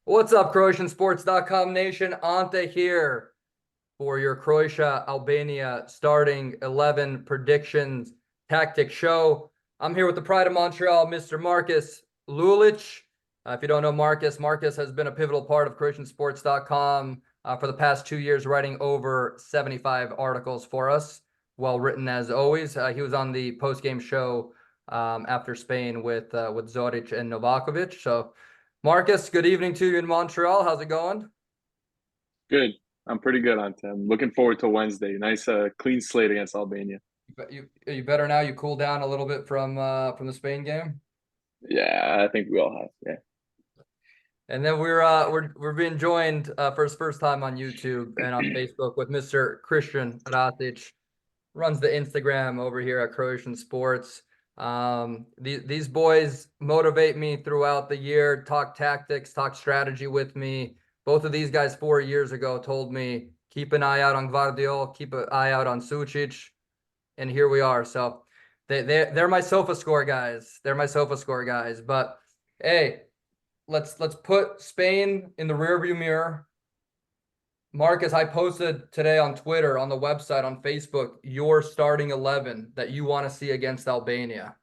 What's up, CroatianSports.com nation? Ante here for your Croatia Albania starting 11 predictions tactic show. I'm here with the pride of Montreal, Mr. Markus Lulic. If you don't know Markus has been a pivotal part of CroatianSports.com for the past 2 years, writing over 75 articles for us. Well written as always. He was on the post-game show after Spain with Dalić and Novakovic. So, Markus, good evening to you in Montreal. How's it going? Good. I'm pretty good, Ante. I'm looking forward to Wednesday. Nice, clean slate against Albania. You better now? You cool down a little bit from the Spain game, Yeah, I think we all have. Yeah. and then we're being joined for his first time on YouTube and on Facebook with Mr. Christian Rasic, runs the Instagram over here at Croatian Sports. These boys motivate me throughout the year, talk tactics, talk strategy with me. Both of these guys 4 years ago told me, keep an eye out on Gvardiol, keep an eye out on Sucic, and here we are. So they're my sofa score guys. They're my sofa score guys. But hey, let's put Spain in the rearview mirror. Markus, I posted today on Twitter, on the website, on Facebook, your starting 11 that you want to see against Albania,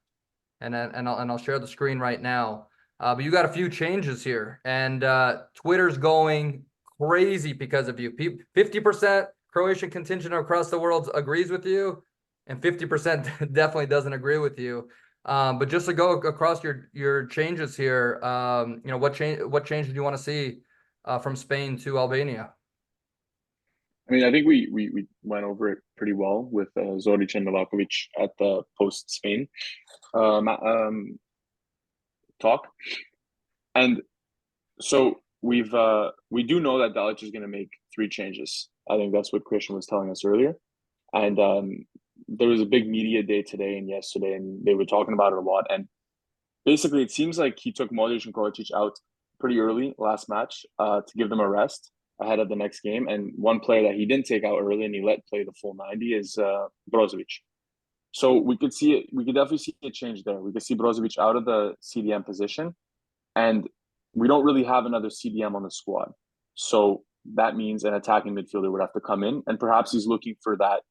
and I'll share the screen right now. But you got a few changes here, and Twitter's going crazy because of you. 50% Croatian contingent across the world agrees with you, and 50% definitely doesn't agree with you. But just to go across your changes here, what change do you want to see from Spain to Albania? I mean, I think we went over it pretty well with Zoric and Novakovic at the post Spain talk, and so we do know that Dalić is going to make 3 changes. I think that's what Christian was telling us earlier, and there was a big media day today and yesterday, and they were talking about it a lot. And basically, it seems like he took Modric and Croatia out pretty early last match to give them a rest ahead of the next game. And one player that he didn't take out early and he let play the full 90 is Brozović. So we could see it. We could definitely see a change there. We could see Brozović out of the CDM position, and we don't really have another CDM on the squad. So that means an attacking midfielder would have to come in, and perhaps he's looking for that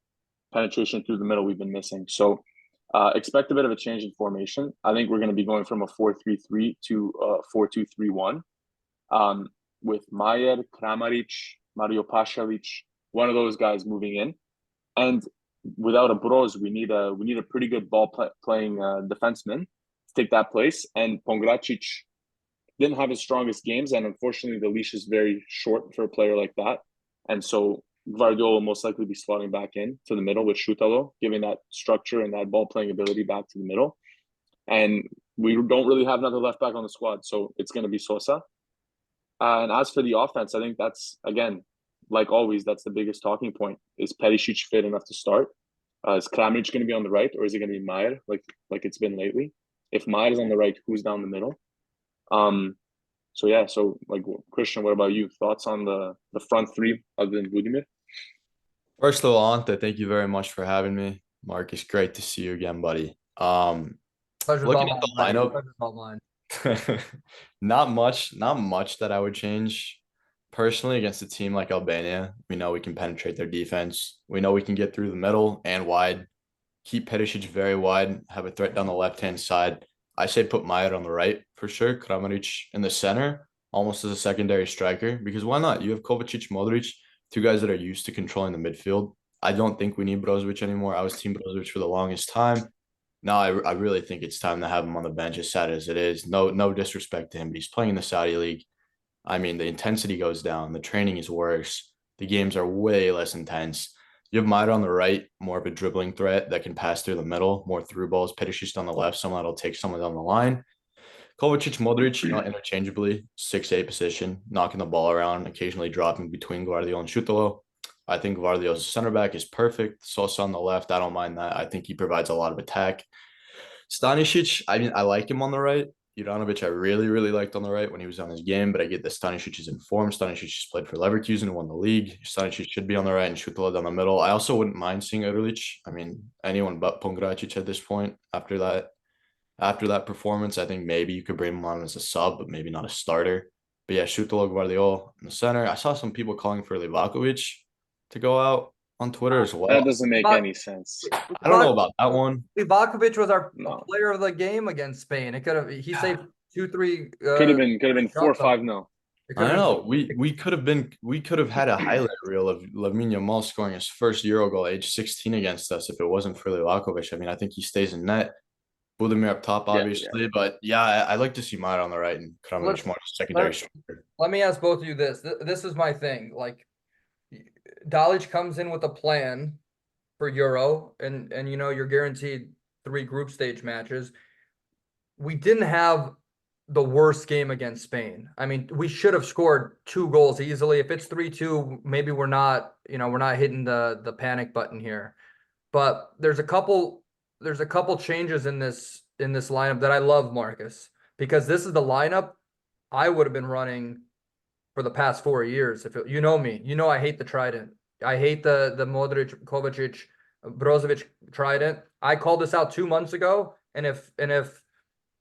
penetration through the middle we've been missing. So expect a bit of a change in formation. I think we're going to be going from a 4-3-3 to a 4-2-3-1 with Majer, Kramaric, Mario Pasalic, one of those guys moving in. And without a Broz, we need a pretty good playing defenseman to take that place. And Pongracic didn't have his strongest games, and unfortunately, the leash is very short for a player like that. And so Gvardiol will most likely be slotting back in to the middle with Šutalo, giving that structure and that ball playing ability back to the middle. And we don't really have another left back on the squad, so it's going to be Sosa. And as for the offense, I think that's, again, like always, that's the biggest talking point. Is Perišić fit enough to start? Is Kramaric going to be on the right, or is it going to be Majer like it's been lately? If Majer is on the right, who's down the middle? So yeah, so like Christian, what about you? Thoughts on the front three other than Budimir? First of all, Ante, thank you very much for having me. Markus, great to see you again, buddy. Pleasure's Looking all at the mine. lineup, Pleasure's all mine. not much that I would change personally against a team like Albania. We know we can penetrate their defense. We know we can get through the middle and wide, keep Perišić very wide, have a threat down the left-hand side. I say put Majer on the right for sure, Kramaric in the center, almost as a secondary striker, because why not? You have Kovacic, Modric, two guys that are used to controlling the midfield. I don't think we need Brozović anymore. I was team Brozović for the longest time. Now I really think it's time to have him on the bench, as sad as it is. No disrespect to him, but he's playing in the Saudi League. I mean, the intensity goes down. The training is worse. The games are way less intense. You have Maida on the right, more of a dribbling threat that can pass through the middle, more through balls. Perišić on the left, someone that'll take someone down the line. Kovacic, Modric, interchangeably, 6'8" position, knocking the ball around, occasionally dropping between Gvardiol and Šutalo. I think Gvardiol's center back is perfect. Sosa on the left, I don't mind that. I think he provides a lot of attack. Stanisic, I mean, I like him on the right. Juranovic, I really, really liked on the right when he was on his game, but I get that Stanisic is in form. Stanisic just played for Leverkusen and won the league. Stanisic should be on the right and Šutalo down the middle. I also wouldn't mind seeing Erlic. I mean, anyone but Pongracic at this point after that performance. I think maybe you could bring him on as a sub, but maybe not a starter. But yeah, Šutalo, Guardiola in the center. I saw some people calling for Livaković to go out on Twitter as well. That doesn't make any sense. I don't know about that one. Livaković was our No. player of the game against Spain. It could have he saved 2-3 Could have been 4-5-0. I don't know. We could have had a highlight reel of Lamine Yamal scoring his first Euro goal, age 16 against us if it wasn't for Livaković. I mean, I think he stays in net. Budimir up top, obviously, but yeah, I like to see Mara on the right and Kramarić more secondary striker. Let me ask both of you this. This is my thing. Like, Dalić comes in with a plan for Euro, and you know you're guaranteed 3 group stage matches. We didn't have the worst game against Spain. I mean, we should have scored 2 goals easily. If it's 3-2, maybe we're not hitting the panic button here. But there's a couple changes in this lineup that I love, Markus, because this is the lineup I would have been running for the past 4 years. If you know me, you know I hate the trident. I hate the Modrić, Kovacic, Brozović trident. I called this out 2 months ago, and if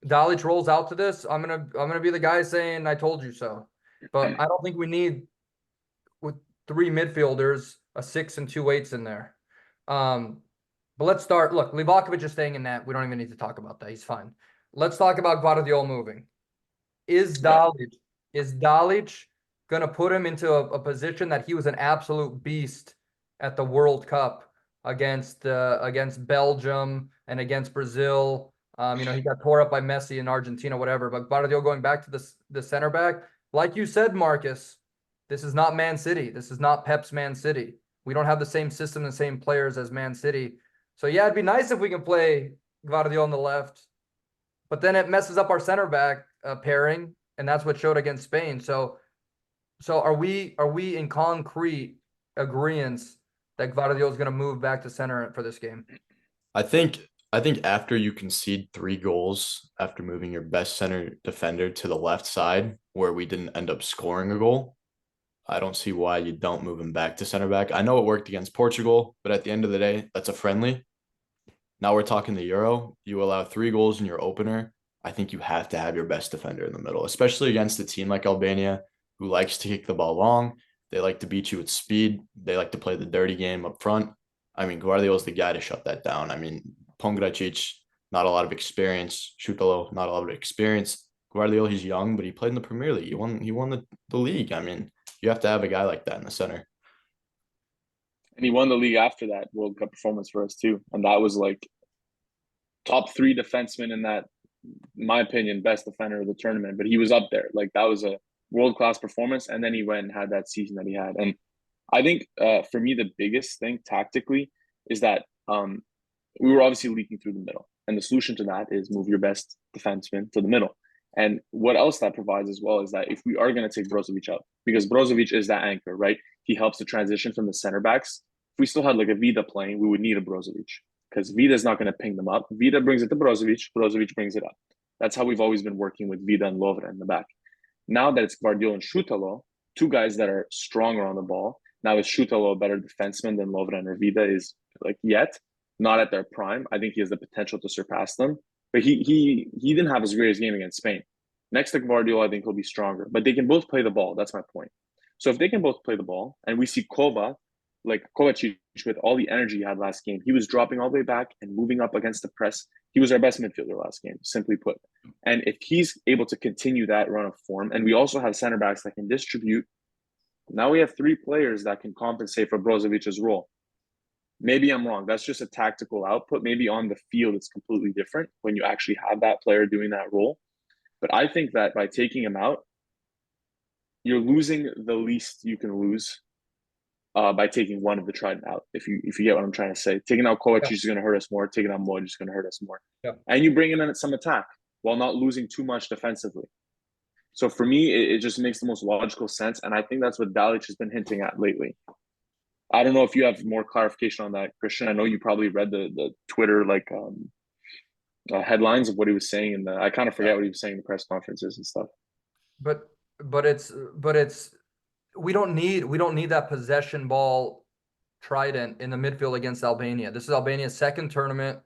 Dalić rolls out to this, I'm gonna be the guy saying I told you so. But I don't think we need, with 3 midfielders, a 6 and 2 8s in there. But let's start. Look, Livaković is staying in net. We don't even need to talk about that. He's fine. Let's talk about Guardiola moving. Is Dalić gonna put him into a position that he was an absolute beast at the World Cup against Belgium and against Brazil? He got tore up by Messi in Argentina, whatever. But Guardiola going back to the center back, like you said, Markus, this is not Man City. This is not Pep's Man City. We don't have the same system, the same players as Man City. So yeah, it'd be nice if we can play Guardiola on the left, but then it messes up our center back pairing, and that's what showed against Spain. So are we in concrete agreement that Guardiola is going to move back to center for this game? I think after you concede 3 goals after moving your best center defender to the left side, where we didn't end up scoring a goal, I don't see why you don't move him back to center back. I know it worked against Portugal, but at the end of the day, that's a friendly. Now we're talking the Euro. You allow 3 goals in your opener. I think you have to have your best defender in the middle, especially against a team like Albania, who likes to kick the ball long. They like to beat you with speed. They like to play the dirty game up front. I mean, Guardiola's the guy to shut that down. I mean, Pongracic, not a lot of experience. Šutalo, not a lot of experience. Guardiola, he's young, but he played in the Premier League. He won the league. I mean, you have to have a guy like that in the center. And he won the league after that World Cup performance for us too. And that was like top 3 defenseman in that, in my opinion, best defender of the tournament. But he was up there. Like, that was a world-class performance. And then he went and had that season that he had. And I think for me, the biggest thing tactically is that we were obviously leaking through the middle. And the solution to that is move your best defenseman to the middle. And what else that provides as well is that if we are going to take Brozović out, because Brozović is that anchor, right? He helps the transition from the center backs. If we still had like a Vida playing, we would need a Brozović, because Vida is not going to ping them up. Vida brings it to Brozović. Brozović brings it up. That's how we've always been working with Vida and Lovren in the back. Now that it's Guardiola and Šutalo, 2 guys that are stronger on the ball. Now is Šutalo a better defenseman than Lovren or Vida is, like, yet? Not at their prime. I think he has the potential to surpass them. But he didn't have his greatest game against Spain. Next to Guardiola, I think he'll be stronger. But they can both play the ball. That's my point. So if they can both play the ball, and we see Kovacic with all the energy he had last game, he was dropping all the way back and moving up against the press. He was our best midfielder last game, simply put. And if he's able to continue that run of form, and we also have center backs that can distribute, now we have 3 players that can compensate for Brozovic's role. Maybe I'm wrong. That's just a tactical output. Maybe on the field, it's completely different when you actually have that player doing that role. But I think that by taking him out, you're losing the least you can lose by taking one of the trident out. If you get what I'm trying to say, taking out Kovacic is going to hurt us more. Taking out Modrić is going to hurt us more. Yeah. And you bring in some attack while not losing too much defensively. So for me, it just makes the most logical sense. And I think that's what Dalić has been hinting at lately. I don't know if you have more clarification on that, Christian. I know you probably read the Twitter headlines of what he was saying, and I kind of forget what he was saying in the press conferences and stuff. But it's we don't need that possession ball trident in the midfield against Albania. This is Albania's 2nd tournament.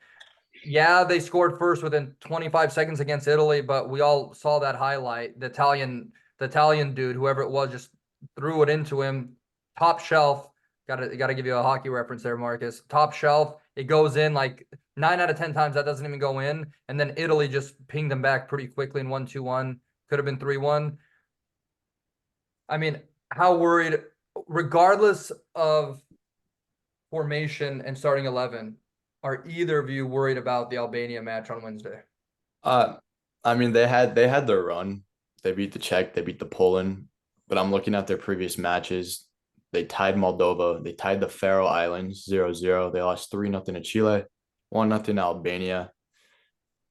Yeah, they scored first within 25 seconds against Italy, but we all saw that highlight. The Italian the Italian dude, whoever it was, just threw it into him. Top shelf. Gotta give you a hockey reference there, Marcus. Top shelf. It goes in like 9 out of 10 times. That doesn't even go in. And then Italy just pinged them back pretty quickly in 1-2-1. Could have been 3-1. I mean, how worried, regardless of formation and starting 11, are either of you worried about the Albania match on Wednesday? I mean, they had their run. They beat the Czech, they beat the Poland, but I'm looking at their previous matches. They tied Moldova, they tied the Faroe Islands 0-0. They lost 3-0 to Chile, 1-0 to Albania.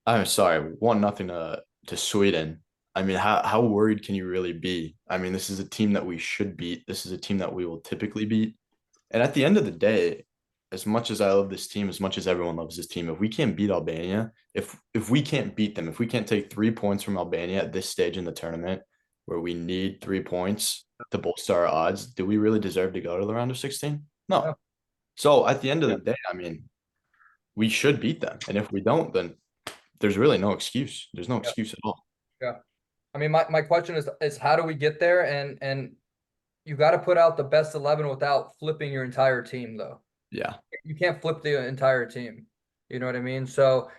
I'm sorry, 1-0 to Sweden. I mean, how worried can you really be? I mean, this is a team that we should beat. This is a team that we will typically beat. And at the end of the day, as much as I love this team, as much as everyone loves this team, if we can't beat Albania, if we can't beat them, if we can't take 3 points from Albania at this stage in the tournament, where we need 3 points to bolster our odds, do we really deserve to go to the round of 16? No. Yeah. So at the end of the day, I mean, we should beat them. And if we don't, then there's really no excuse. There's no excuse at all. Yeah. I mean, my question is how do we get there? And you got to put out the best 11 without flipping your entire team, though. Yeah. You can't flip the entire team. You know what I mean? So,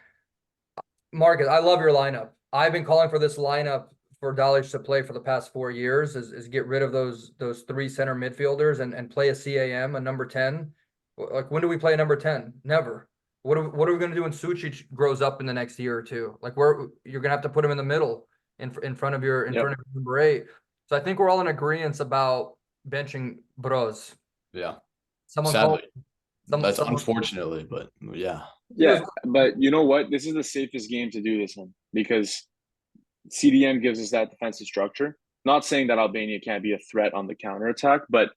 Marcus, I love your lineup. I've been calling for this lineup for Dalić to play for the past 4 years is get rid of those 3 center midfielders and play a CAM, a number 10. Like, when do we play a number 10? Never. What are we going to do when Sucic grows up in the next year or two? Like, you're going to have to put him in the middle in front of your number 8. So I think we're all in agreement about benching Broz. Yeah. Sadly. That's unfortunately, but yeah. Yeah, but you know what? This is the safest game to do this in because CDM gives us that defensive structure. Not saying that Albania can't be a threat on the counterattack, but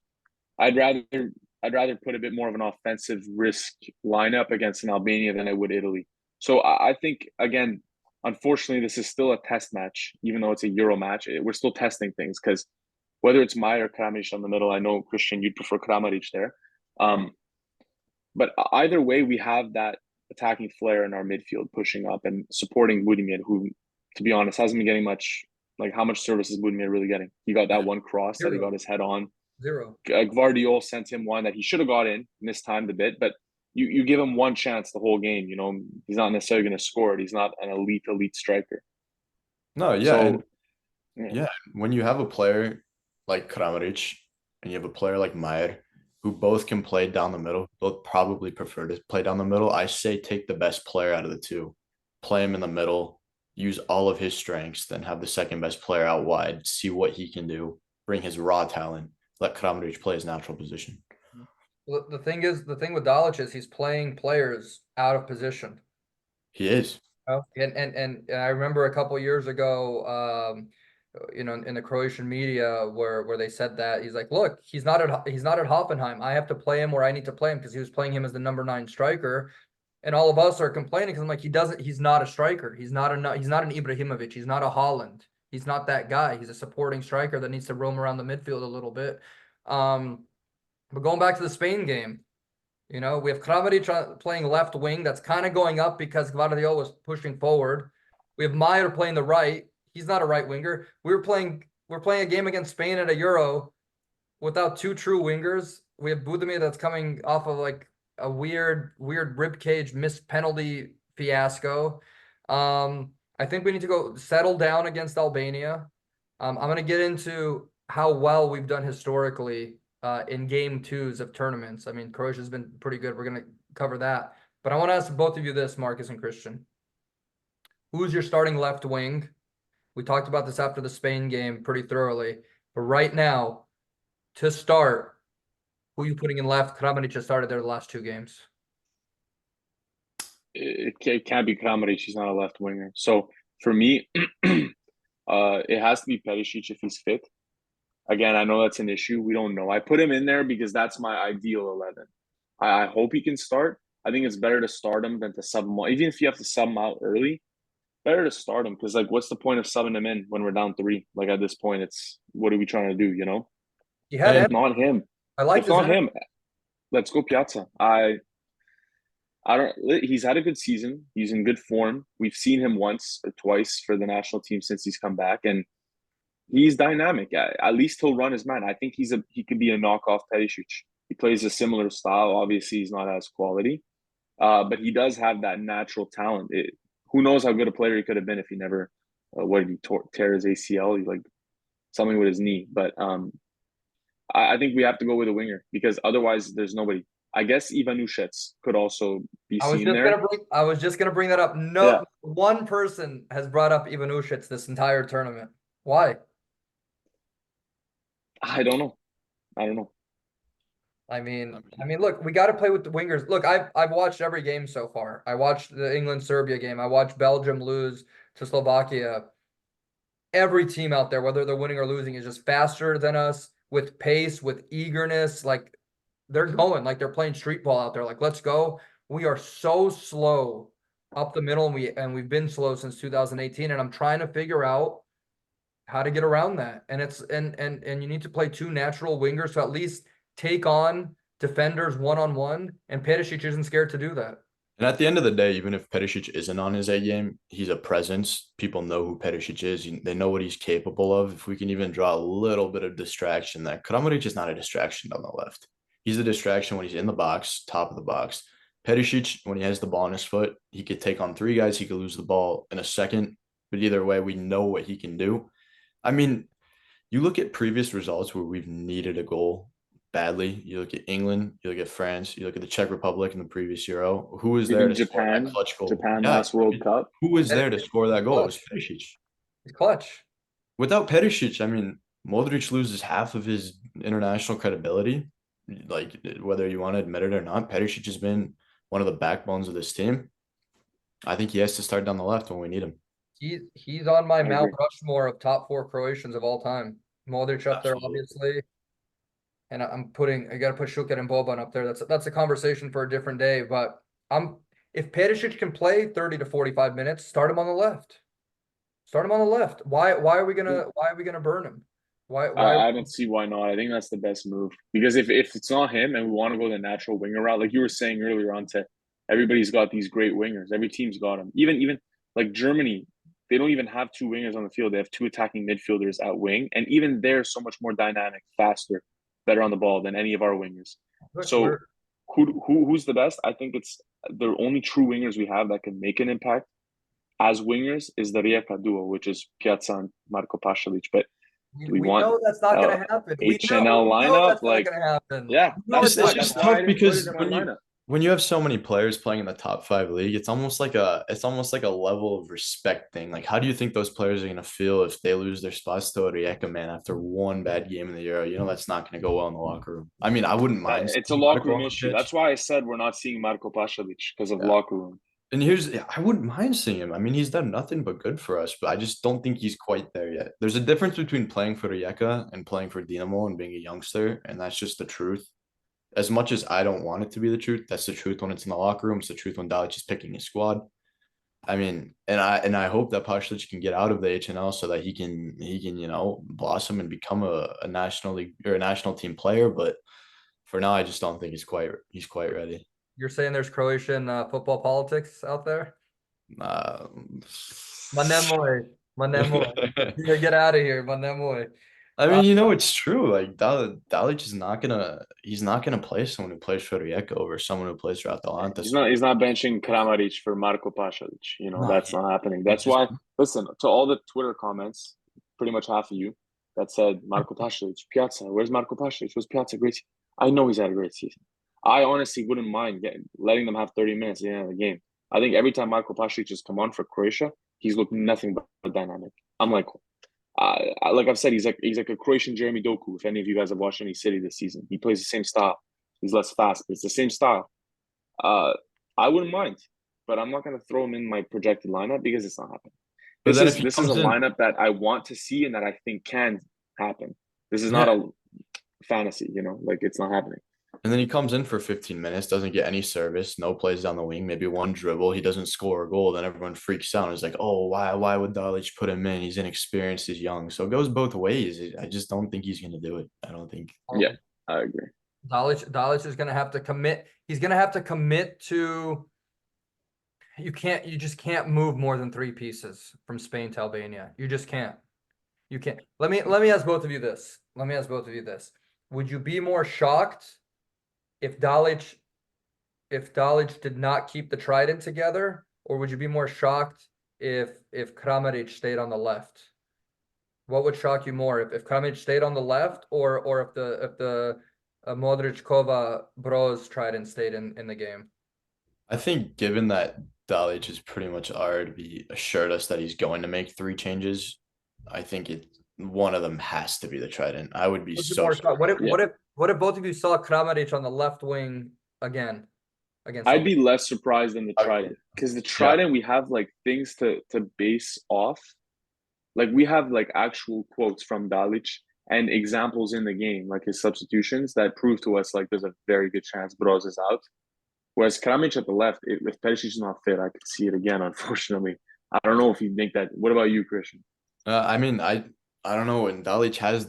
I'd rather put a bit more of an offensive risk lineup against an Albania than I would Italy. So I think, again, unfortunately, this is still a test match, even though it's a Euro match. We're still testing things because whether it's Maya or Kramaric on the middle, I know, Christian, you'd prefer Kramaric there. But either way, we have that attacking flair in our midfield pushing up and supporting Budimir, who, to be honest, hasn't been getting much. Like, how much service is Budimir really getting? He got that one cross that he got his head on. 0. Gvardiol sent him one that he should have got in, mistimed a bit, but you give him one chance the whole game. You know, he's not necessarily going to score it. He's not an elite striker. No, yeah. So, yeah, when you have a player like Kramaric and you have a player like Maier, who both can play down the middle, both probably prefer to play down the middle, I say take the best player out of the two, play him in the middle, use all of his strengths, then have the second best player out wide, see what he can do, bring his raw talent, let Kramaric play his natural position. Well, the thing with Dalić is he's playing players out of position. He is. And I remember a couple years ago, you know, in the Croatian media where they said that he's like, look, he's not at Hoffenheim. I have to play him where I need to play him because he was playing him as the number 9 striker, and all of us are complaining because I'm like, he's not a striker. He's not an Ibrahimovic. He's not a Holland. He's not that guy. He's a supporting striker that needs to roam around the midfield a little bit. But going back to the Spain game, you know, we have Kramaric playing left wing. That's kind of going up because Gvardiol was pushing forward. We have Maier playing the right. He's not a right winger. We're playing a game against Spain at a Euro without 2 true wingers. We have Budimir that's coming off of like a weird ribcage missed penalty fiasco. I think we need to go settle down against Albania. I'm going to get into how well we've done historically in game 2s of tournaments. I mean, Croatia's been pretty good. We're going to cover that. But I want to ask both of you this, Marcus and Christian. Who's your starting left wing? We talked about this after the Spain game pretty thoroughly. But right now, to start, who are you putting in left? Kramaric has started there the last 2 games. It can't be Kramaric. He's not a left winger. So for me, it has to be Perišić if he's fit. Again, I know that's an issue. We don't know. I put him in there because that's my ideal 11. I hope he can start. I think it's better to start him than to sub him out. Even if you have to sub him out early, better to start him because, like, what's the point of subbing him in when we're down 3? Like, at this point, it's what are we trying to do, you know? It's not him. I like it's not him. Let's go Piazza. I don't. He's had a good season. He's in good form. We've seen him once or twice for the national team since he's come back, and He's dynamic. At least he'll run his man. I think he could be a knockoff Perišić. He plays a similar style. Obviously, he's not as quality, but he does have that natural talent. Who knows how good a player he could have been if he never, what did he tear his ACL? He like something with his knee. But I think we have to go with a winger because otherwise there's nobody. I guess Ivanušec could also be seen there. I was just gonna bring that up. No, one person has brought up Ivanušec this entire tournament. Why? I don't know. I mean, look, we got to play with the wingers. Look, I've watched every game so far. I watched the England-Serbia game. I watched Belgium lose to Slovakia. Every team out there, whether they're winning or losing, is just faster than us, with pace, with eagerness. Like, they're going, like they're playing street ball out there. Like, let's go. We are so slow up the middle, and we've been slow since 2018. And I'm trying to figure out how to get around that. And it's and you need to play two natural wingers to at least take on defenders one-on-one, and Perišić isn't scared to do that. And at the end of the day, even if Perišić isn't on his A game, he's a presence. People know who Perišić is. They know what he's capable of. If we can even draw a little bit of distraction, that Kramarić is not a distraction on the left. He's a distraction when he's in the box, top of the box. Perišić, when he has the ball on his foot, he could take on three guys. He could lose the ball in a second. But either way, we know what he can do. I mean, you look at previous results where we've needed a goal badly. You look at England, you look at France, you look at the Czech Republic in the previous Euro. Who was there to score that clutch goal? Japan last World Cup. Who was there to score that goal? It was Perišić. He's clutch. Without Perišić, I mean, Modrić loses half of his international credibility. Like, whether you want to admit it or not, Perišić has been one of the backbones of this team. I think he has to start down the left when we need him. He's on my Mount Rushmore of top 4 Croatians of all time. Modrić up there, obviously. And I got to put Šuker and Boban up there. That's a conversation for a different day. But if Perišić can play 30 to 45 minutes, start him on the left. Start him on the left. Why are we gonna burn him? I don't see why not. I think that's the best move. Because if it's not him and we want to go the natural winger route, like you were saying earlier, Ante, everybody's got these great wingers. Every team's got them. Even like Germany, they don't even have 2 wingers on the field. They have 2 attacking midfielders at wing. And even they're so much more dynamic, faster, better on the ball than any of our wingers. So who's the best? I think it's the only true wingers we have that can make an impact as wingers is the Rijeka duo, which is Piazza and Marko Pašalić. But we want know that's not going to happen. HNL lineup, that's like not going to happen. Yeah, it's just tough because when you have so many players playing in the top 5 league, it's almost like a level of respect thing. Like, how do you think those players are going to feel if they lose their spots to a Rijeka man after one bad game in the Euro? You know, that's not going to go well in the locker room. I mean, I wouldn't mind. It's a locker room issue. That's why I said we're not seeing Marko Pašalić because of locker room. And I wouldn't mind seeing him. I mean, he's done nothing but good for us, but I just don't think he's quite there yet. There's a difference between playing for Rijeka and playing for Dinamo and being a youngster, and that's just the truth. As much as I don't want it to be the truth, that's the truth when it's in the locker room. It's the truth when Dalić is picking his squad. I mean, and I hope that Pašalić can get out of the HNL so that he can blossom and become a national league or a national team player. But for now, I just don't think he's quite ready. You're saying there's Croatian football politics out there? Manemoj. Get out of here, Manemoj. I mean, it's true. Like Dalić is not gonna play someone who plays for Rijeka over someone who plays for Atalanta. He's not benching Kramarić for Marko Pašalić. That's not happening. That's why. Listen to all the Twitter comments. Pretty much half of you that said Marko Pašalić, Piazza. Where's Marko Pašalić? Was Piazza great? I know he's had a great season. I honestly wouldn't mind letting them have 30 minutes at the end of the game. I think every time Marko Pašalić has come on for Croatia, he's looked nothing but dynamic. I'm like, like I've said, he's like a Croatian Jeremy Doku. If any of you guys have watched any City this season, he plays the same style. He's less fast, but it's the same style. I wouldn't mind, but I'm not going to throw him in my projected lineup because it's not happening. This is a lineup that I want to see and that I think can happen. This is not a fantasy, like it's not happening. And then he comes in for 15 minutes, doesn't get any service, no plays down the wing, maybe one dribble. He doesn't score a goal. Then everyone freaks out. It's like, oh, why would Dalić put him in? He's inexperienced, he's young. So it goes both ways. I just don't think he's going to do it. I don't think. Yeah, I agree. Dalić is going to have to commit. He's going to have to commit to. You just can't move more than 3 pieces from Spain to Albania. You just can't. You can't. Let me ask both of you this. Would you be more shocked if Dalić did not keep the trident together, or would you be more shocked if Kramarić stayed on the left? What would shock you more, if Kramarić stayed on the left, or if the Modrić, Kova, Broz trident stayed in the game? I think given that Dalić has pretty much already assured us that he's going to make 3 changes, I think one of them has to be the trident. I would be so What Yeah. if both of you saw Kramarić on the left wing again against I'd be less surprised than the trident, because the trident we have like things to base off. Like we have like actual quotes from Dalić and examples in the game, like his substitutions that prove to us like there's a very good chance Broz is out. Whereas Kramarić at the left, if Perišić is not fit, I could see it again. Unfortunately, I don't know if you think that. What about you, Christian? I mean, I don't know. When Dalić has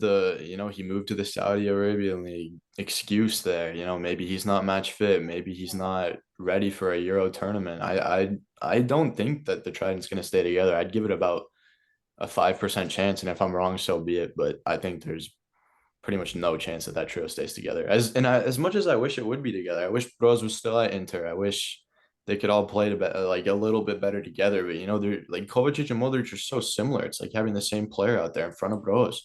he moved to the Saudi Arabian League excuse there. Maybe he's not match fit. Maybe he's not ready for a Euro tournament. I don't think that the trident's going to stay together. I'd give it about a 5% chance, and if I'm wrong, so be it. But I think there's pretty much no chance that trio stays together. As much as I wish it would be together, I wish Broz was still at Inter. I wish they could all play like a little bit better together. But they're like Kovacic and Modrić are so similar. It's like having the same player out there in front of Broz.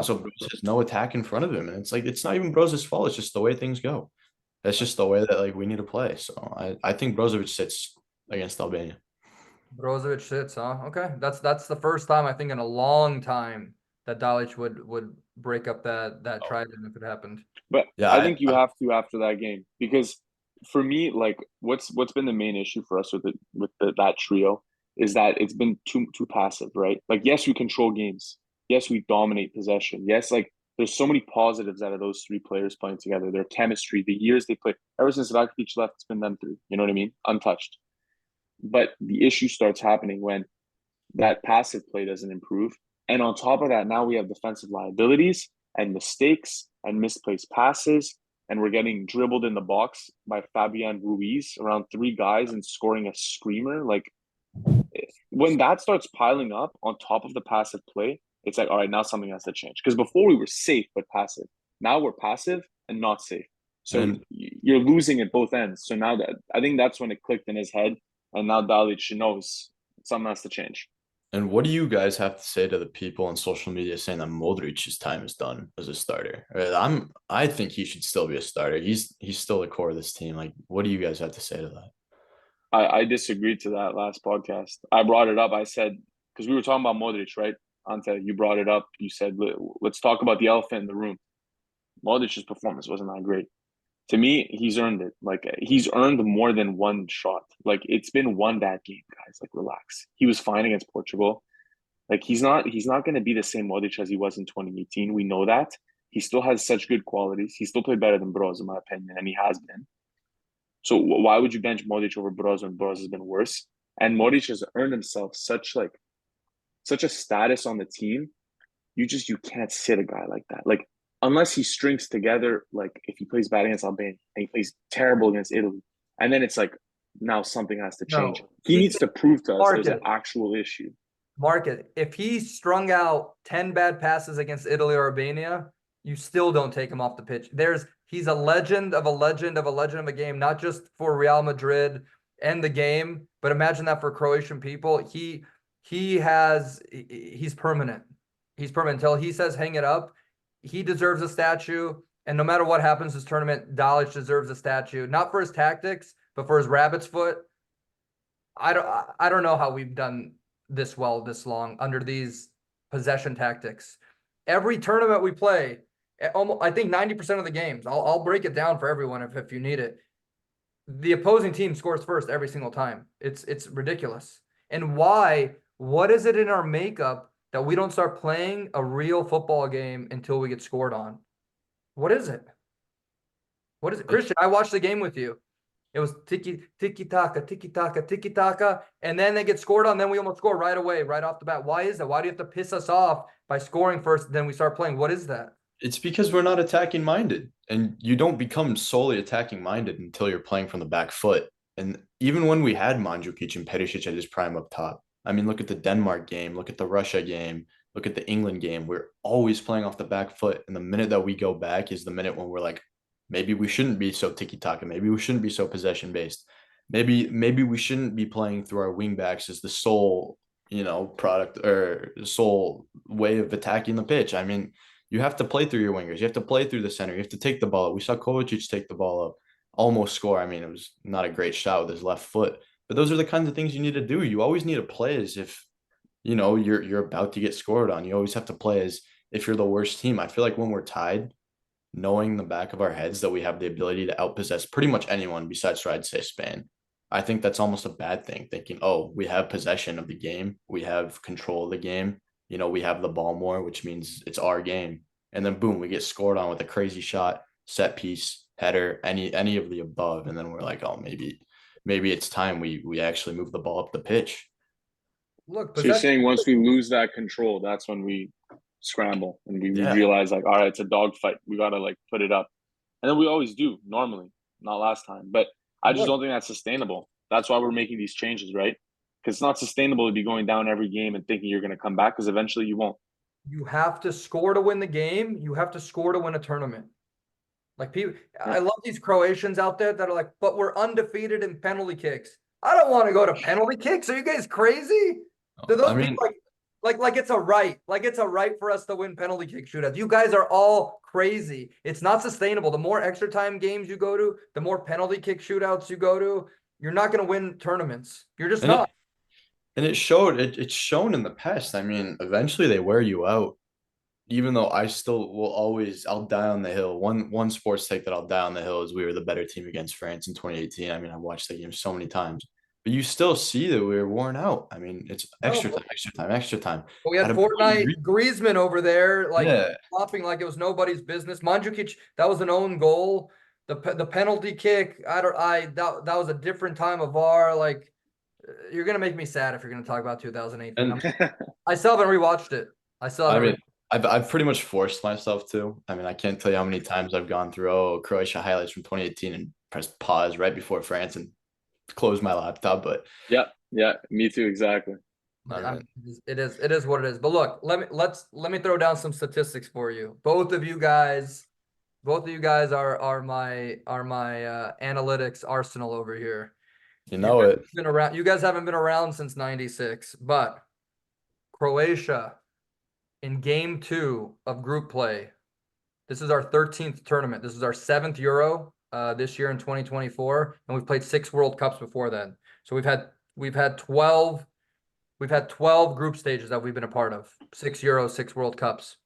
So Broz has no attack in front of him, and it's like it's not even Broz's fault. It's just the way things go. That's just the way that like we need to play. So I think Brozović sits against Albania. Brozović sits, huh? Okay, that's the first time I think in a long time that Dalić would break up that trident if it happened. But Yeah, I think you have to after that game, because for me, like what's been the main issue for us with that trio is that it's been too passive, right? Like yes, we control games. Yes, we dominate possession. Yes, like there's so many positives out of those 3 players playing together. Their chemistry, the years they play. Ever since Rakitic left, it's been them 3. You know what I mean? Untouched. But the issue starts happening when that passive play doesn't improve. And on top of that, now we have defensive liabilities and mistakes and misplaced passes. And we're getting dribbled in the box by Fabian Ruiz around 3 guys and scoring a screamer. Like when that starts piling up on top of the passive play, it's like, all right, now something has to change. Because before we were safe but passive. Now we're passive and not safe. So you're losing at both ends. So now I think that's when it clicked in his head. And now Dalić knows something has to change. And what do you guys have to say to the people on social media saying that Modric's time is done as a starter? I think he should still be a starter. He's still the core of this team. Like, what do you guys have to say to that? I disagreed to that last podcast. I brought it up. I said, because we were talking about Modrić, right? Ante, you brought it up. You said, let's talk about the elephant in the room. Modric's performance wasn't that great. To me, he's earned it. Like he's earned more than one shot. Like it's been one bad game, guys. Like relax. He was fine against Portugal. Like he's not going to be the same Modrić as he was in 2018. We know that. He still has such good qualities. He still played better than Broz, in my opinion, and he has been. So why would you bench Modrić over Broz when Broz has been worse? And Modrić has earned himself such a status on the team. You can't sit a guy like that. Like unless he strings together, like if he plays bad against Albania and he plays terrible against Italy, and then it's like now something has to change. He needs to prove to us there's an actual issue. Market, if he strung out 10 bad passes against Italy or Albania, you still don't take him off the pitch. He's a legend of a legend of a legend of a game, not just for Real Madrid and the game, but imagine that for Croatian people. He's permanent. He's permanent until he says hang it up. He deserves a statue, and no matter what happens this tournament, Dalić deserves a statue, not for his tactics, but for his rabbit's foot. I don't know how we've done this well this long under these possession tactics. Every tournament we play, almost I think 90% of the games, I'll break it down for everyone if you need it. The opposing team scores first every single time. It's ridiculous. And why? What is it in our makeup that we don't start playing a real football game until we get scored on? What is it? What is it? Christian, I watched the game with you. It was tiki-taka, tiki-taka, tiki-taka, and then they get scored on, then we almost score right away, right off the bat. Why is that? Why do you have to piss us off by scoring first, then we start playing? What is that? It's because we're not attacking minded, and you don't become solely attacking minded until you're playing from the back foot. And even when we had Mandzukic and Perišić at his prime up top, I mean, look at the Denmark game, look at the Russia game. Look at the England game. We're always playing off the back foot. And the minute that we go back is the minute when we're like, maybe we shouldn't be so tiki-taka. Maybe we shouldn't be so possession-based. Maybe we shouldn't be playing through our wing backs as the sole, product or sole way of attacking the pitch. I mean, you have to play through your wingers. You have to play through the center. You have to take the ball up. We saw Kovacic take the ball up, almost score. I mean, it was not a great shot with his left foot. But those are the kinds of things you need to do. You always need to play as if, you're about to get scored on. You always have to play as if you're the worst team. I feel like when we're tied, knowing the back of our heads that we have the ability to outpossess pretty much anyone besides, I'd say, Spain. I think that's almost a bad thing, thinking, oh, we have possession of the game. We have control of the game. We have the ball more, which means it's our game. And then boom, we get scored on with a crazy shot, set piece, header, any of the above. And then we're like, oh, maybe it's time we actually move the ball up the pitch. Look, so you're saying once we lose that control, that's when we scramble and we Yeah. realize like, all right, it's a dogfight. We gotta like put it up. And then we always do normally, not last time. But I just don't think that's sustainable. That's why we're making these changes, right? Because it's not sustainable to be going down every game and thinking you're going to come back, because eventually you won't. You have to score to win the game. You have to score to win a tournament. Like people, I love these Croatians out there that are like, but we're undefeated in penalty kicks. I don't want to go to penalty kicks. Are you guys crazy? Do those people like it's a right. Like it's a right for us to win penalty kick shootouts. You guys are all crazy. It's not sustainable. The more extra time games you go to, the more penalty kick shootouts you go to, you're not going to win tournaments. You're just not. It's shown in the past. I mean, eventually they wear you out. Even though I still will I'll die on the hill. One sports take that I'll die on the hill is we were the better team against France in 2018. I mean, I watched the game so many times. But you still see that we were worn out. I mean, it's extra time. But we had Fortnite Griezmann over there, flopping like it was nobody's business. Mandzukic, that was an own goal. The penalty kick, that was a different time of VAR. Like, you're gonna make me sad if you're gonna talk about 2018. I still haven't rewatched it. I've pretty much forced myself to. I mean, I can't tell you how many times I've gone through Croatia highlights from 2018 and pressed pause right before France and close my laptop. But yeah, me too, exactly. It is what it is. But look, let me throw down some statistics for you. Both of you guys are my analytics arsenal over here. Been around. You guys haven't been around since '96, but Croatia in game 2 of group play. This is our 13th tournament. This is our 7th Euro this year in 2024, and we've played 6 World Cups before then. So we've had 12 group stages that we've been a part of. 6 Euros, 6 World Cups.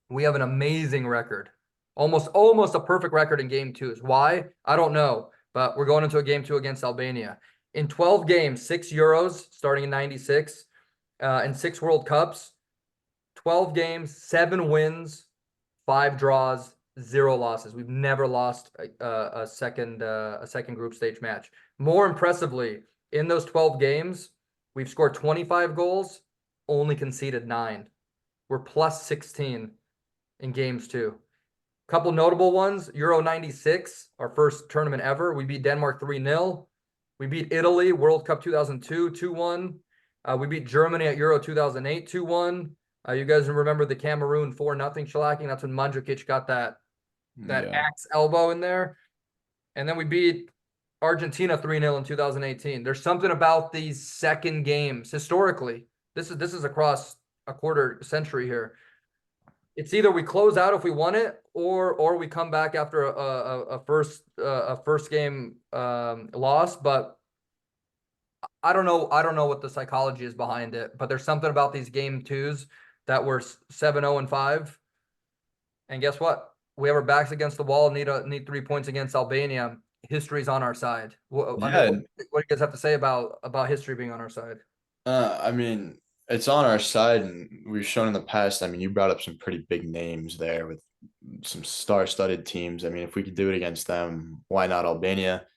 We have an amazing record. Almost a perfect record in game 2. Why? I don't know, but we're going into a game 2 against Albania. In 12 games, 6 Euros starting in '96, and 6 World Cups, 12 games, 7 wins, 5 draws, 0 losses. We've never lost a second group stage match. More impressively, in those 12 games, we've scored 25 goals, only conceded 9. We're plus 16 in games 2. Couple notable ones: Euro '96, our first tournament ever. We beat Denmark 3-0. We beat Italy, World Cup 2002, 2-1. We beat Germany at Euro 2008, 2-1. You guys remember the Cameroon 4-0 shellacking? That's when Mandzukic got that axe elbow in there. And then we beat Argentina 3-0 in 2018. There's something about these second games historically. This is across a quarter century here. It's either we close out if we won it, or we come back after a first game loss. But I don't know what the psychology is behind it. But there's something about these game 2s that were 7-0 and 5. And guess what? We have our backs against the wall. Need 3 points against Albania. History's on our side. What do you guys have to say about history being on our side? I mean, it's on our side, and we've shown in the past. I mean, you brought up some pretty big names there with some star-studded teams. I mean, if we could do it against them, why not Albania?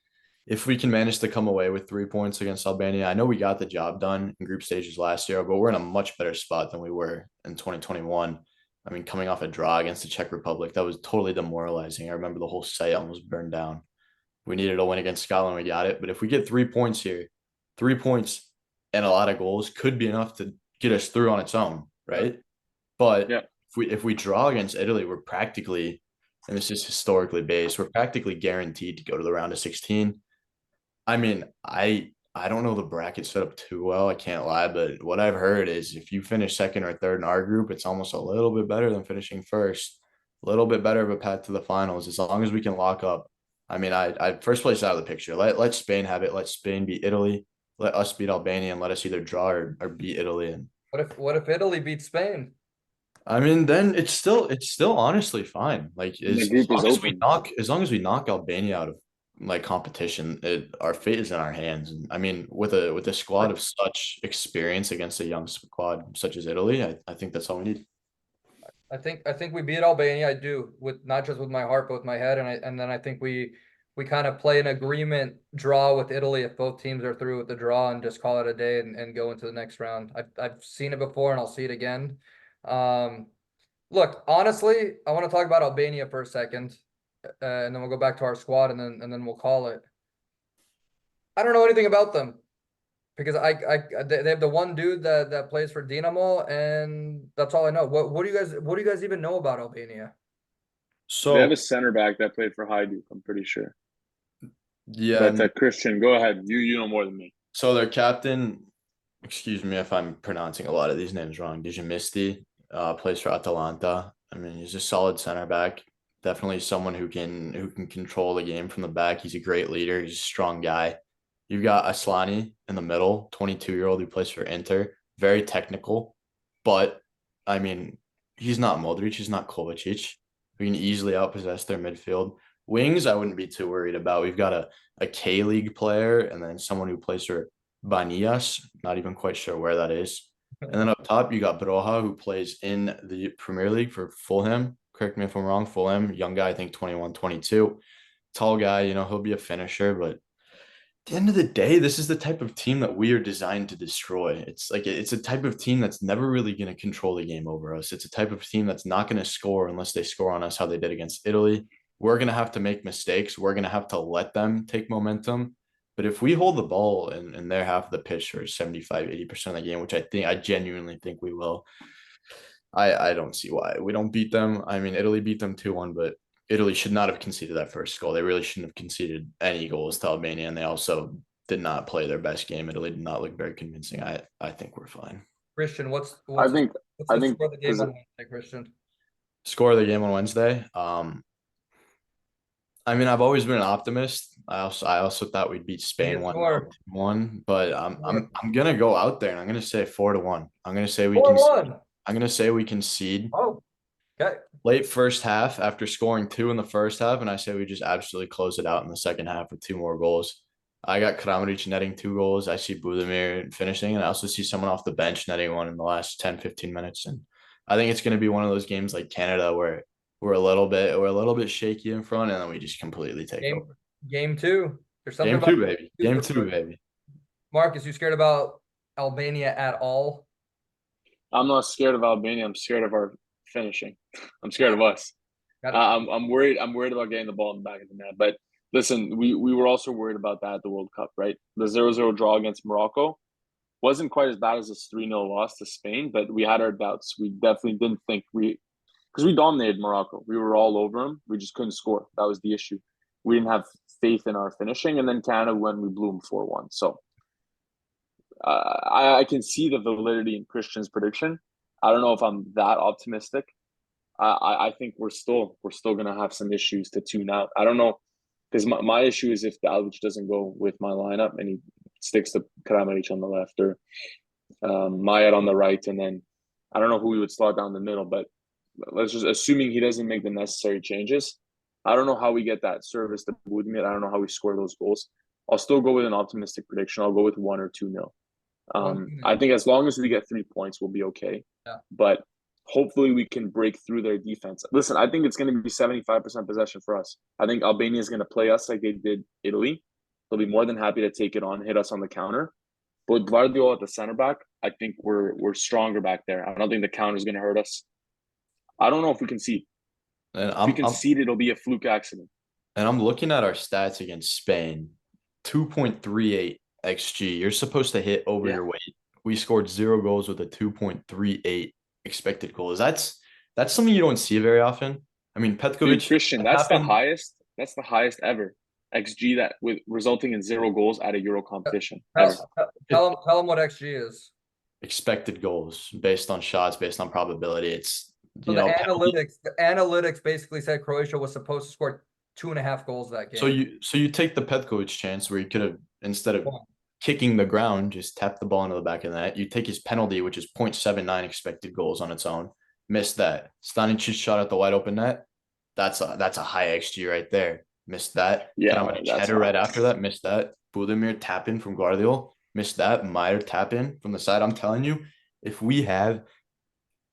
If we can manage to come away with 3 points against Albania, I know we got the job done in group stages last year, but we're in a much better spot than we were in 2021. I mean, coming off a draw against the Czech Republic, that was totally demoralizing. I remember the whole site almost burned down. We needed a win against Scotland. We got it. But if we get 3 points here, 3 points and a lot of goals could be enough to get us through on its own. right? But Yeah. if we draw against Italy, we're practically, and this is historically based, we're practically guaranteed to go to the round of 16. I mean, I don't know the bracket set up too well, I can't lie, but what I've heard is if you finish second or third in our group, it's almost a little bit better than finishing first. A little bit better of a path to the finals as long as we can lock up. I mean, I first place out of the picture. Let Spain have it. Let Spain beat Italy. Let us beat Albania and let us either draw or beat Italy. And What if Italy beats Spain? I mean, then it's still honestly fine. Like The as group is long as we open. knock Albania out of like competition, our fate is in our hands. And I mean, with a squad of such experience against a young squad such as Italy, I think that's all we need. I think we beat Albania. I do, with not just with my heart, but with my head. And then I think we kind of play an agreement draw with Italy if both teams are through with the draw and just call it a day and go into the next round. I've seen it before and I'll see it again. Look, honestly, I want to talk about Albania for a second, and then we'll go back to our squad and then we'll call it. I don't know anything about them. Because they have the one dude that plays for Dinamo, and that's all I know. What do you guys even know about Albania? They have So a center back that played for Hajduk, I'm pretty sure. yeah, But Christian, go ahead. You know more than me. so their captain, excuse me if I'm pronouncing a lot of these names wrong, Djimisti, plays for Atalanta. I mean, he's a solid center back. Definitely someone who can control the game from the back. He's a great leader. He's a strong guy. You've got Aslani in the middle, 22-year-old who plays for Inter. Very technical, but I mean, he's not Modric. He's not Kovacic. We can easily outpossess their midfield. Wings, I wouldn't be too worried about. We've got a K-League player and then someone who plays for Banias. Not even quite sure where that is. And then up top, you got Broha, who plays in the Premier League for Fulham. Correct me if I'm wrong. Fulham, young guy, I think 21, 22. Tall guy, he'll be a finisher. But at the end of the day, this is the type of team that we are designed to destroy. It's a type of team that's never really going to control the game over us. It's a type of team that's not going to score unless they score on us how they did against Italy. We're going to have to make mistakes. We're going to have to let them take momentum. But if we hold the ball in their half of the pitch for 75, 80% of the game, which I genuinely think we will, I don't see why we don't beat them. I mean, Italy beat them 2-1, but Italy should not have conceded that first goal. They really shouldn't have conceded any goals to Albania, and they also did not play their best game. Italy did not look very convincing. I think we're fine. Christian, what's I think the score of the game on Wednesday, Christian? Score of the game on Wednesday. I mean, I've always been an optimist. I also thought we'd beat Spain 1-1, but I'm gonna go out there and I'm gonna say 4-1. I'm gonna say we can. 4-1. I'm gonna say we concede. Oh, okay. Late first half after scoring 2 in the first half, and I say we just absolutely close it out in the second half with 2 more goals. I got Kramaric netting 2 goals. I see Budimir finishing, and I also see someone off the bench netting one in the last 10, 15 minutes. And I think it's going to be one of those games like Canada where we're a little bit shaky in front, and then we just completely take over. Game 2. There's something Game 2, baby. Game 2, baby. Markus, you scared about Albania at all? I'm not scared of Albania. I'm scared of our finishing. I'm scared of us. I'm worried. I'm worried about getting the ball in the back of the net. But listen, we were also worried about that at the World Cup, right? The 0-0 draw against Morocco wasn't quite as bad as this 3-0 loss to Spain, but we had our doubts. We definitely didn't think because we dominated Morocco. We were all over them. We just couldn't score. That was the issue. We didn't have faith in our finishing, and then Canada went, we blew them 4-1. So I can see the validity in Christian's prediction. I don't know if I'm that optimistic. I think we're still gonna have some issues to tune out. I don't know, because my issue is if Dalić doesn't go with my lineup and he sticks to Kramaric on the left or Mayat on the right, and then I don't know who we would slot down the middle. But let's just assuming he doesn't make the necessary changes. I don't know how we get that service to Budimir. I don't know how we score those goals. I'll still go with an optimistic prediction. I'll go with 1 or 2-0. I think as long as we get 3 points, we'll be okay. Yeah. But hopefully we can break through their defense. Listen, I think it's going to be 75% possession for us. I think Albania is going to play us like they did Italy. They'll be more than happy to take it on, hit us on the counter. But Guardiola at the center back, I think we're stronger back there. I don't think the counter is going to hurt us. I don't know if we concede. If we concede, it'll be a fluke accident. And I'm looking at our stats against Spain. 2.38 XG. You're supposed to hit over your weight. We scored 0 goals with a 2.38 expected goals. That's something you don't see very often. I mean, Dude, Petković. Christian, that's the highest. That's the highest ever. XG that with resulting in 0 goals at a Euro competition ever. Tell him what XG is. Expected goals based on shots, based on probability. It's So the analytics basically said Croatia was supposed to score 2.5 goals that game. So you take the Petković chance where you could have, instead of kicking the ground, just tap the ball into the back of the net. You take his penalty, which is 0.79 expected goals on its own. Missed that. Stanisic shot at the wide open net. That's a high XG right there. Missed that. Yeah, header right after that. Missed that. Budimir tap in from Guardiola. Missed that. Meyer tap in from the side. I'm telling you, if we have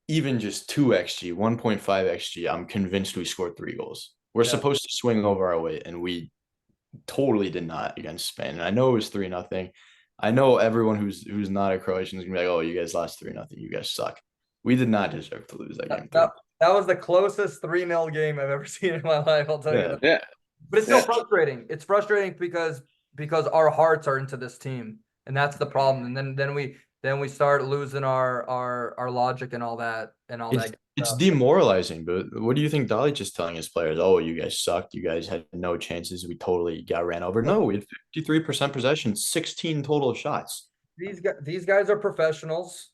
even just 2 XG, 1.5 XG, I'm convinced we scored 3 goals. We're supposed to swing over our weight, and we totally did not against Spain. And I know it was 3-0. I know everyone who's not a Croatian is gonna be like, "Oh, you guys lost 3-0. You guys suck." We did not deserve to lose that game. That was the closest 3-0 game I've ever seen in my life. I'll tell you that. Yeah. But it's still frustrating. It's frustrating because our hearts are into this team, and that's the problem. And then we start losing our logic and all that It's demoralizing. But what do you think Dalić is telling his players? Oh, you guys sucked. You guys had no chances. We totally got ran over. No, we had 53% possession, 16 total shots. These guys are professionals.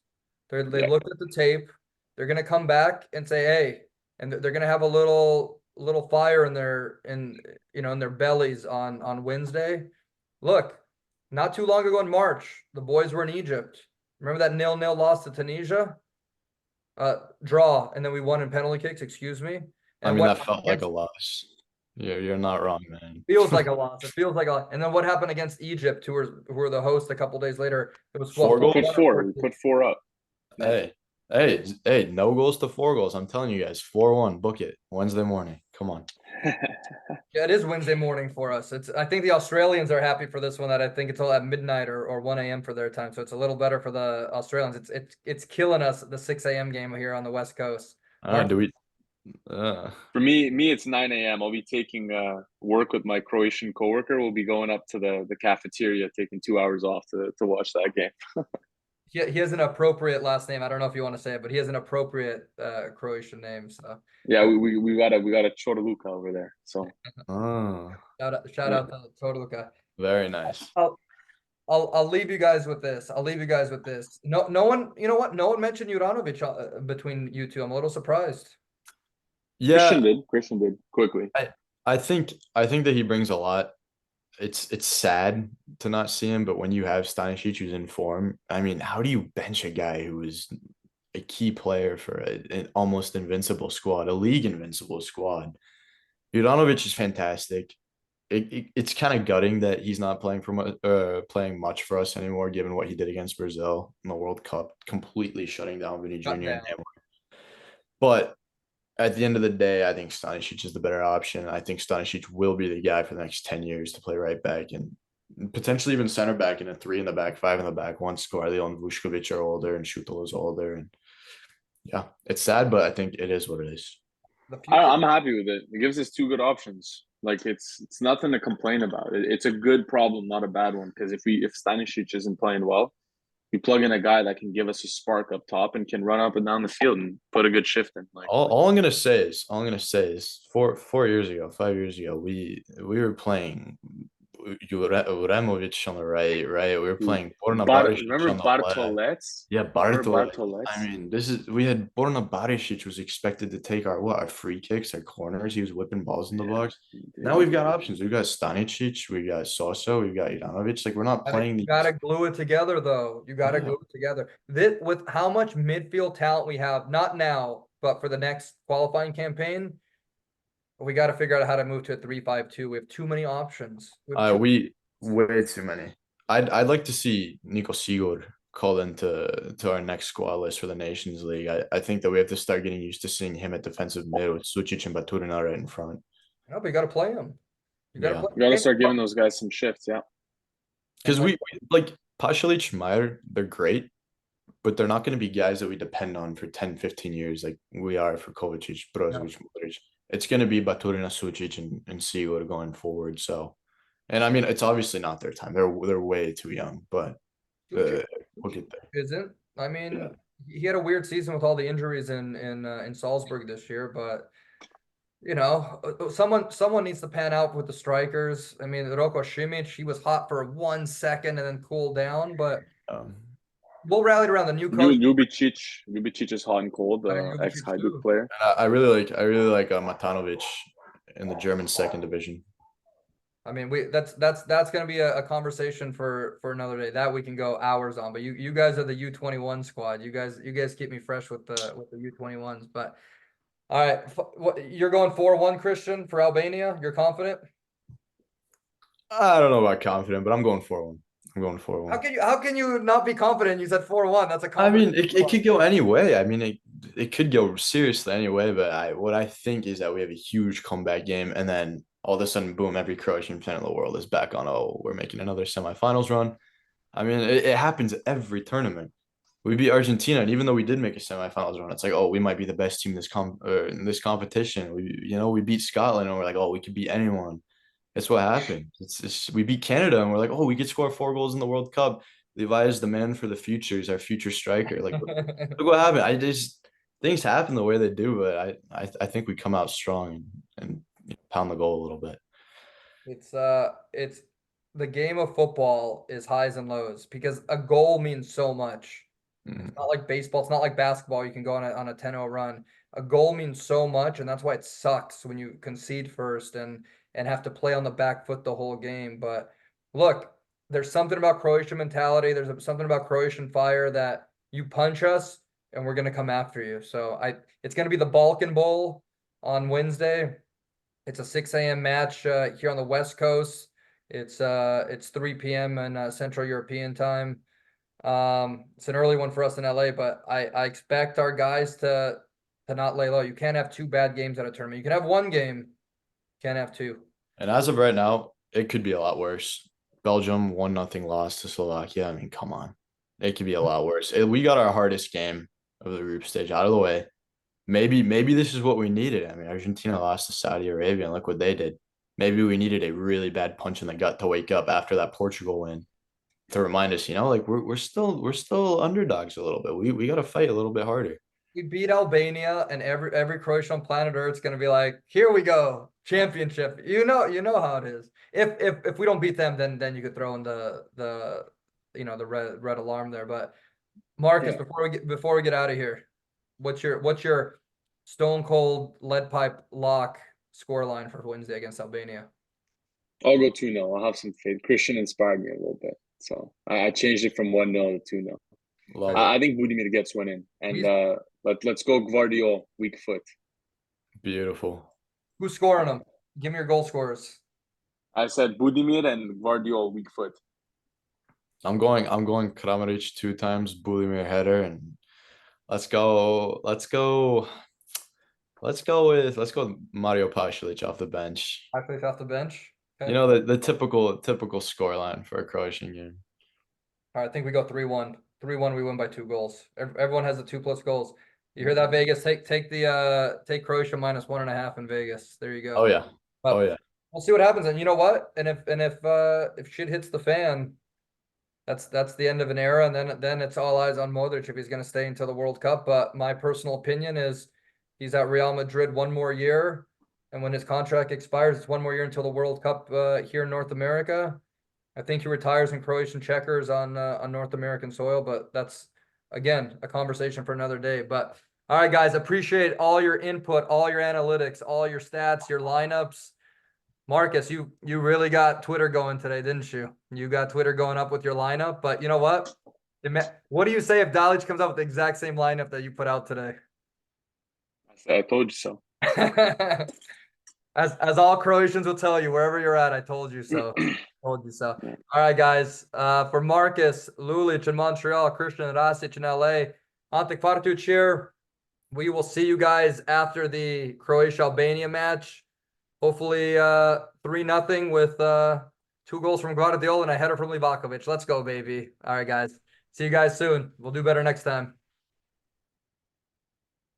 They looked at the tape. They're gonna come back and say, "Hey," and they're gonna have a little fire in their bellies on Wednesday. Look, not too long ago in March, the boys were in Egypt. Remember that 0-0 loss to Tunisia? Draw, and then we won in penalty kicks. Excuse me. And that felt like a loss. Yeah, you're not wrong, man. Feels like a loss. It feels like a. And then what happened against Egypt, who were the host a couple days later? It was 4 goals. We put 4 up. Hey, no goals to 4 goals. I'm telling you guys, 4-1. Book it Wednesday morning. Come on. Yeah, it is Wednesday morning for us. I think the Australians are happy for this one. That I think it's all at midnight or 1 a.m. for their time, so it's a little better for the Australians. It's killing us, the 6 a.m. game here on the West Coast. Do we? For me, it's 9 a.m. I'll be taking work with my Croatian coworker. We'll be going up to the cafeteria, taking 2 hours off to watch that game. He has an appropriate last name. I don't know if you want to say it, but he has an appropriate Croatian name. So yeah, we got a Chorluka over there. So shout out to Chorluka. Very nice. I'll leave you guys with this. No one, you know what? No one mentioned Juranović between you two. I'm a little surprised. Yeah, Christian did quickly. I think that he brings a lot. It's sad to not see him, but when you have Stanisic who's in form, I mean, how do you bench a guy who is a key player for an almost invincible squad, a league invincible squad? Juranović is fantastic. It's kind of gutting that he's not playing much for us anymore, given what he did against Brazil in the World Cup, completely shutting down Vini Jr. and Neymar. But at the end of the day, I think Stanisic is the better option. I think Stanisic will be the guy for the next 10 years to play right back and potentially even center back in a 3 in the back, 5 in the back once Guardiola and Vuskovic are older and Šutel is older. And yeah, it's sad, but I think it is what it is. I'm happy with it. It gives us 2 good options. Like it's nothing to complain about. It's a good problem, not a bad one. Because if Stanisic isn't playing well, you plug in a guy that can give us a spark up top and can run up and down the field and put a good shift in. Like all I'm gonna say is 4 years ago, 5 years ago, we were playing Uramovic on the right. We were playing Borna Barišić. Remember Bartolets? Yeah, Bartolets. I mean, we had Borna Barišić was expected to take our free kicks, our corners. He was whipping balls in the box. Now we've got options. We've got Stanisic, we got Sosa, we've got Juranović. Like we're not playing. You gotta glue it together, though. You gotta glue it together. With how much midfield talent we have, not now, but for the next qualifying campaign. We got to figure out how to move to a 3-5-2. We have too many options. Way too many. I'd like to see Nico Sigurd called into our next squad list for the Nations League. I think that we have to start getting used to seeing him at defensive mid with Sučić and Baturina right in front. No, but you got to play him. You got to start giving those guys some shifts, yeah. Because we like Pasalic, Meyer, they're great, but they're not going to be guys that we depend on for 10, 15 years like we are for Kovacic, Brozović, Modrić. It's going to be Baturina, Sučić, and Sigurd going forward. So, and I mean, it's obviously not their time. They're way too young, but we'll get there. Isn't? I mean, he had a weird season with all the injuries in Salzburg this year, but someone needs to pan out with the strikers. I mean, Roko Simic, he was hot for 1 second and then cooled down, but Um, we'll rally around the new coach. Ljubicic is hot and cold, I mean, ex Ljubicic Hajduk too. player. I really like Matanovic in the German second division. I mean, that's gonna be a conversation for another day that we can go hours on. But you guys are the U21 squad. You guys keep me fresh with the U21s. But all right, you're going 4-1, Christian, for Albania. You're confident? I don't know about confident, but I'm going 4-1. I'm going 4-1. How can you not be confident? You said 4-1. That's a I mean, confident. it could go any way. I mean, it could go seriously any way, but what I think is that we have a huge comeback game, and then all of a sudden, boom, every Croatian fan in the world is back on, oh, we're making another semifinals run. I mean, it happens every tournament. We beat Argentina, and even though we did make a semifinals run, it's like, oh, we might be the best team in this competition. We beat Scotland, and we're like, oh, we could beat anyone. That's what happened. We beat Canada, and we're like, oh, we could score 4 goals in the World Cup. Levi is the man for the future. He's our future striker. Like, look what happened. Things happen the way they do, but I think we come out strong and pound the goal a little bit. It's the game of football is highs and lows because a goal means so much. It's not like baseball. It's not like basketball. You can go on a 10-0 run. A goal means so much, and that's why it sucks when you concede first and have to play on the back foot the whole game. But look, there's something about Croatian mentality. There's something about Croatian fire that you punch us and we're gonna come after you. So it's gonna be the Balkan Bowl on Wednesday. It's a 6 a.m. match here on the West Coast. It's 3 p.m. in Central European time. It's an early one for us in LA, but I expect our guys to not lay low. You can't have 2 bad games at a tournament. You can have 1 game, can't have 2. And as of right now, it could be a lot worse. Belgium 1-0 loss to Slovakia. I mean, come on. It could be a lot worse. We got our hardest game of the group stage out of the way. Maybe this is what we needed. I mean, Argentina lost to Saudi Arabia, and look what they did. Maybe we needed a really bad punch in the gut to wake up after that Portugal win to remind us, like we're still underdogs a little bit. We got to fight a little bit harder. We beat Albania, and every Croatian on planet Earth is gonna be like, here we go, championship. You know how it is. If we don't beat them, then you could throw in the red alarm there. But Markus, Yeah. before we get out of here, what's your stone cold lead pipe lock scoreline for Wednesday against Albania? I'll go 2-0. I'll have some faith. Christian inspired me a little bit. So I changed it from 1-0 to 2-0. Love it. I think Budimir gets one in. And let's go Gvardiol, weak foot. Beautiful. Who's scoring them? Give me your goal scorers. I said Budimir and Gvardiol, weak foot. I'm going Kramaric 2 times, Budimir header, and let's go with Mario Pasalic off the bench. Pasalic off the bench. Okay. The typical score line for a Croatian game. All right, I think we go 3-1. 3-1, we win by 2 goals. Everyone has the 2+ goals. You hear that, Vegas? Take Croatia -1.5 in Vegas. There you go. Oh yeah. But oh yeah. we'll see what happens. And you know what? And if shit hits the fan, that's the end of an era. And then it's all eyes on Modric if he's going to stay until the World Cup. But my personal opinion is he's at Real Madrid 1 more year, and when his contract expires, it's 1 more year until the World Cup here in North America. I think he retires in Croatian checkers on North American soil, but that's, again, a conversation for another day. But all right, guys, appreciate all your input, all your analytics, all your stats, your lineups. Markus, you really got Twitter going today, didn't you? You got Twitter going up with your lineup. But you know what? What do you say if Dalić comes up with the exact same lineup that you put out today? I told you so. As all Croatians will tell you, wherever you're at, I told you so. Told you so. All right, guys. For Markus, Lulic in Montreal, Christian Rasic in LA, Ante Kvartuc here. We will see you guys after the Croatia-Albania match. Hopefully 3-0 with 2 goals from Gvardiol and a header from Livakovic. Let's go, baby. All right, guys. See you guys soon. We'll do better next time.